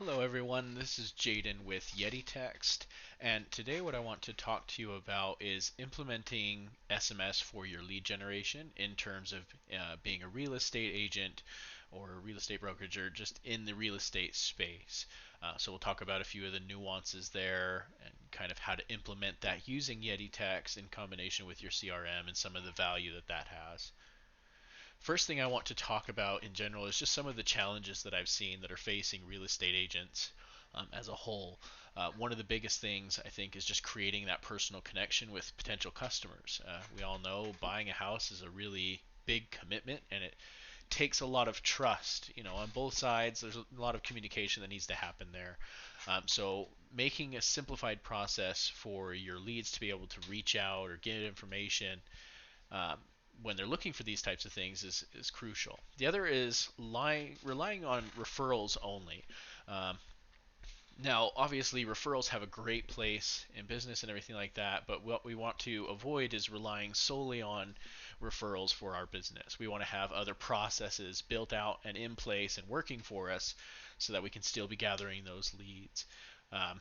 Hello everyone, this is Jaden with Yeti Text, and today what I want to talk to you about is implementing SMS for your lead generation in terms of being a real estate agent or a real estate brokerage or just in the real estate space. So we'll talk about a few of the nuances there and kind of how to implement that using Yeti Text in combination with your CRM and some of the value that that has. First thing I want to talk about in general is just some of the challenges that I've seen that are facing real estate agents as a whole. One of the biggest things I think is just creating that personal connection with potential customers. We all know buying a house is a really big commitment and it takes a lot of trust. On both sides, there's a lot of communication that needs to happen there. So making a simplified process for your leads to be able to reach out or get information um, when they're looking for these types of things is crucial. The other is relying on referrals only. Um, Now, obviously, referrals have a great place in business and everything like that, but what we want to avoid is relying solely on referrals for our business. We want to have other processes built out and in place and working for us so that we can still be gathering those leads. Um,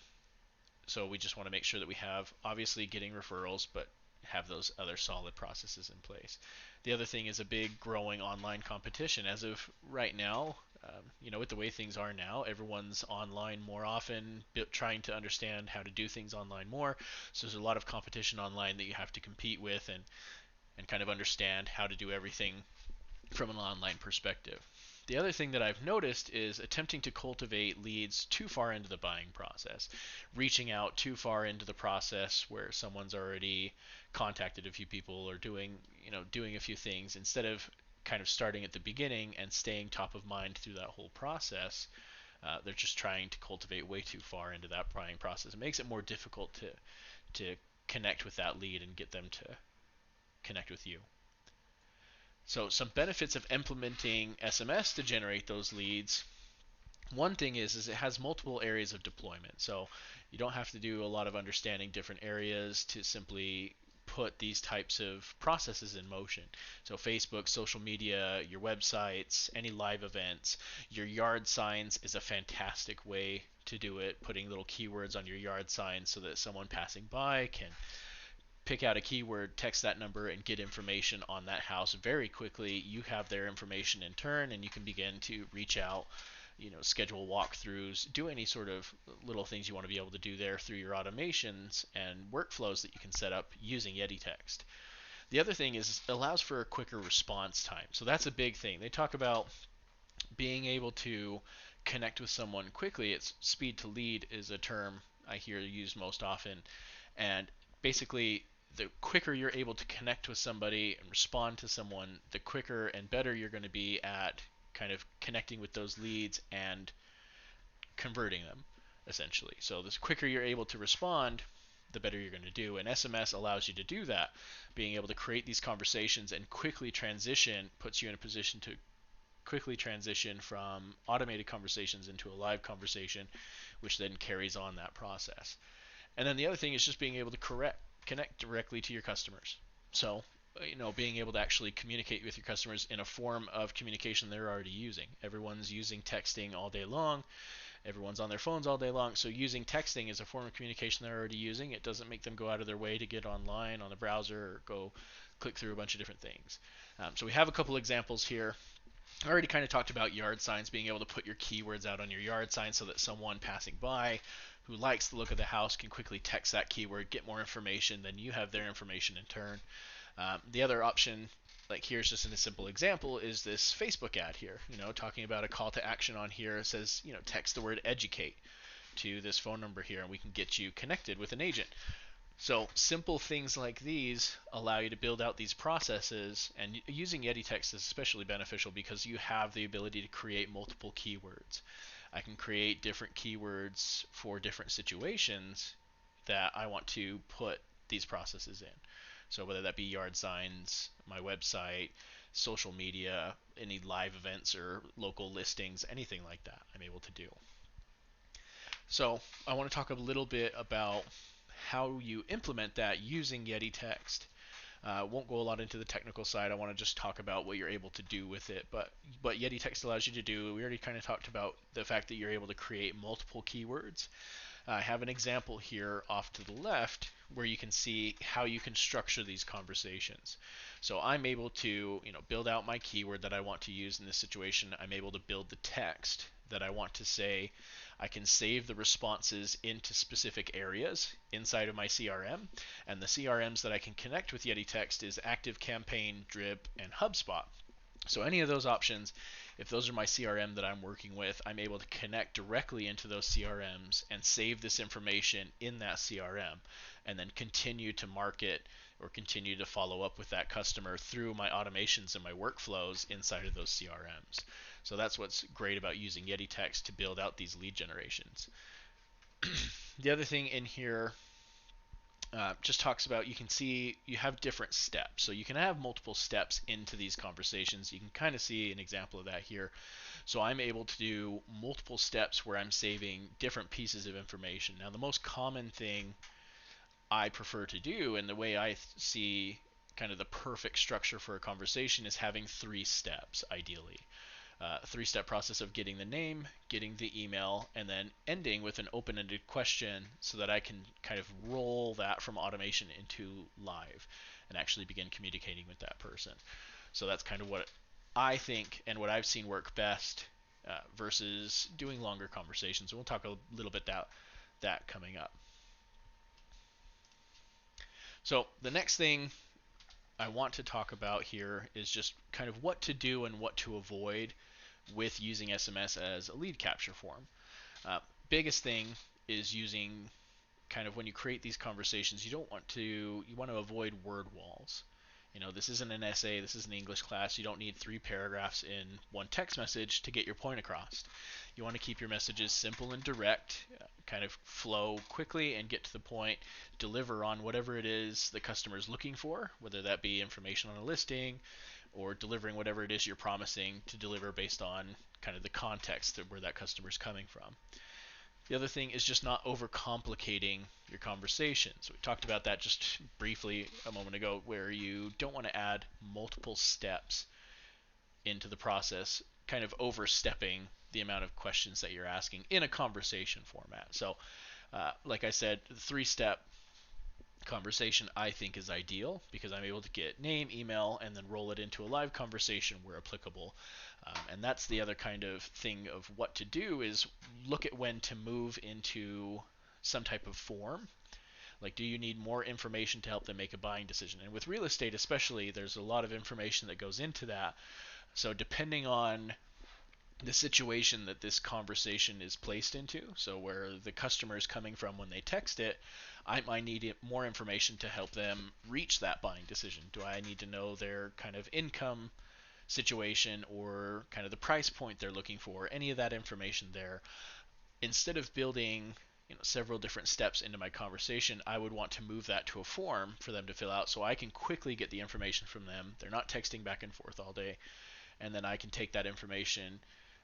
so we just want to make sure that we have obviously getting referrals, but have those other solid processes in place. The other thing is a big growing online competition. As of right now, with the way things are now, everyone's online more often, trying to understand how to do things online more. So there's a lot of competition online that you have to compete with and kind of understand how to do everything from an online perspective. The other thing that I've noticed is attempting to cultivate leads too far into the buying process, reaching out too far into the process where someone's already contacted a few people or doing a few things instead of kind of starting at the beginning and staying top of mind through that whole process. They're just trying to cultivate way too far into that buying process. It makes it more difficult to connect with that lead and get them to connect with you. So some benefits of implementing SMS to generate those leads. One thing is it has multiple areas of deployment. So you don't have to do a lot of understanding different areas to simply put these types of processes in motion. So Facebook, social media, your websites, any live events, your yard signs is a fantastic way to do it, putting little keywords on your yard signs so that someone passing by can pick out a keyword, text that number, and get information on that house very quickly. You have their information in turn, and you can begin to reach out, schedule walkthroughs, do any sort of little things you want to be able to do there through your automations and workflows that you can set up using Yeti Text. The other thing is it allows for a quicker response time. So that's a big thing. They talk about being able to connect with someone quickly. It's speed to lead is a term I hear used most often, and basically the quicker you're able to connect with somebody and respond to someone, the quicker and better you're going to be at kind of connecting with those leads and converting them essentially. So the quicker you're able to respond, the better you're going to do. And SMS allows you to do that. Being able to create these conversations and quickly transition puts you in a position to quickly transition from automated conversations into a live conversation, which then carries on that process. And then the other thing is just being able to connect directly to your customers. So, being able to actually communicate with your customers in a form of communication they're already using. Everyone's using texting all day long. Everyone's on their phones all day long. So using texting as a form of communication they're already using, it doesn't make them go out of their way to get online on the browser or go click through a bunch of different things. So we have a couple examples here. I already kind of talked about yard signs, being able to put your keywords out on your yard sign so that someone passing by who likes the look of the house can quickly text that keyword, get more information, then you have their information in turn. The other option, like here's just in a simple example, is this Facebook ad here, talking about a call to action on here. It says, text the word educate to this phone number here and we can get you connected with an agent. So simple things like these allow you to build out these processes, and using Yeti Text is especially beneficial because you have the ability to create multiple keywords. I can create different keywords for different situations that I want to put these processes in. So whether that be yard signs, my website, social media, any live events or local listings, anything like that, I'm able to do. So I want to talk a little bit about how you implement that using Yeti Text. Won't go a lot into the technical side. I want to just talk about what you're able to do with it. But what Yeti Text allows you to do, we already kind of talked about the fact that you're able to create multiple keywords. I have an example here off to the left where you can see how you can structure these conversations. So I'm able to, build out my keyword that I want to use in this situation. I'm able to build the text that I want to say. I can save the responses into specific areas inside of my CRM, and the CRMs that I can connect with Yeti Text is ActiveCampaign, Drip, and HubSpot. So any of those options, if those are my CRM that I'm working with, I'm able to connect directly into those CRMs and save this information in that CRM, and then continue to market or continue to follow up with that customer through my automations and my workflows inside of those CRMs. So that's what's great about using Yeti Text to build out these lead generations. The other thing in here just talks about, you can see you have different steps. So you can have multiple steps into these conversations. You can kind of see an example of that here. So I'm able to do multiple steps where I'm saving different pieces of information. Now the most common thing I prefer to do, and the way I see kind of the perfect structure for a conversation, is having 3 steps ideally. 3-step process of getting the name, getting the email, and then ending with an open-ended question so that I can kind of roll that from automation into live and actually begin communicating with that person. So that's kind of what I think and what I've seen work best versus doing longer conversations. And we'll talk a little bit about that coming up. So the next thing I want to talk about here is just kind of what to do and what to avoid with using SMS as a lead capture form. Biggest thing is using kind of, when you create these conversations, you want to avoid word walls. This isn't an essay, this is an English class. You don't need 3 paragraphs in one text message to get your point across. You want to keep your messages simple and direct, kind of flow quickly and get to the point, deliver on whatever it is the customer is looking for, whether that be information on a listing or delivering whatever it is you're promising to deliver based on kind of the context of where that customer is coming from. The other thing is just not overcomplicating your conversation. So we talked about that just briefly a moment ago, where you don't want to add multiple steps into the process, kind of overstepping the amount of questions that you're asking in a conversation format. So like I said, the 3-step conversation I think is ideal, because I'm able to get name, email, and then roll it into a live conversation where applicable. And that's the other kind of thing of what to do, is look at when to move into some type of form. Like, do you need more information to help them make a buying decision? And with real estate especially, there's a lot of information that goes into that. So depending on the situation that this conversation is placed into, so where the customer is coming from when they text it, I might need more information to help them reach that buying decision. Do I need to know their kind of income situation or kind of the price point they're looking for, any of that information there? Instead of building several different steps into my conversation, I would want to move that to a form for them to fill out so I can quickly get the information from them. They're not texting back and forth all day, and then I can take that information,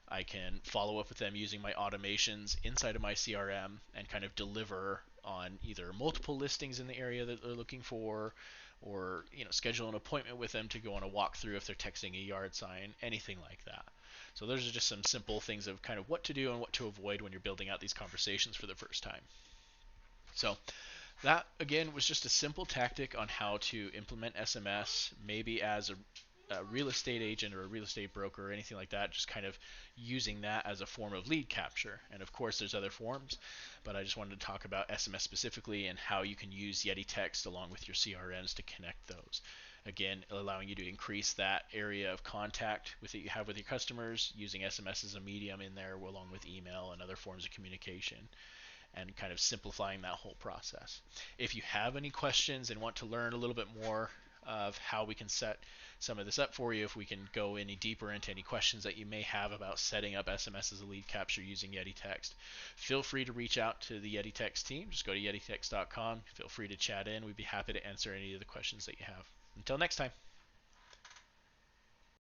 I can follow up with them using my automations inside of my CRM and kind of deliver on either multiple listings in the area that they're looking for, or schedule an appointment with them to go on a walkthrough if they're texting a yard sign, anything like that. So those are just some simple things of kind of what to do and what to avoid when you're building out these conversations for the first time. So that, again, was just a simple tactic on how to implement SMS, maybe as a real estate agent or a real estate broker or anything like that, just kind of using that as a form of lead capture. And of course there's other forms, but I just wanted to talk about SMS specifically and how you can use Yeti Text along with your CRMs to connect those. Again, allowing you to increase that area of contact that you have with your customers, using SMS as a medium in there along with email and other forms of communication, and kind of simplifying that whole process. If you have any questions and want to learn a little bit more of how we can set some of this up for you, if we can go any deeper into any questions that you may have about setting up SMS as a lead capture using Yeti Text, feel free to reach out to the Yeti Text team. Just go to yetitext.com. Feel free to chat in. We'd be happy to answer any of the questions that you have. Until next time.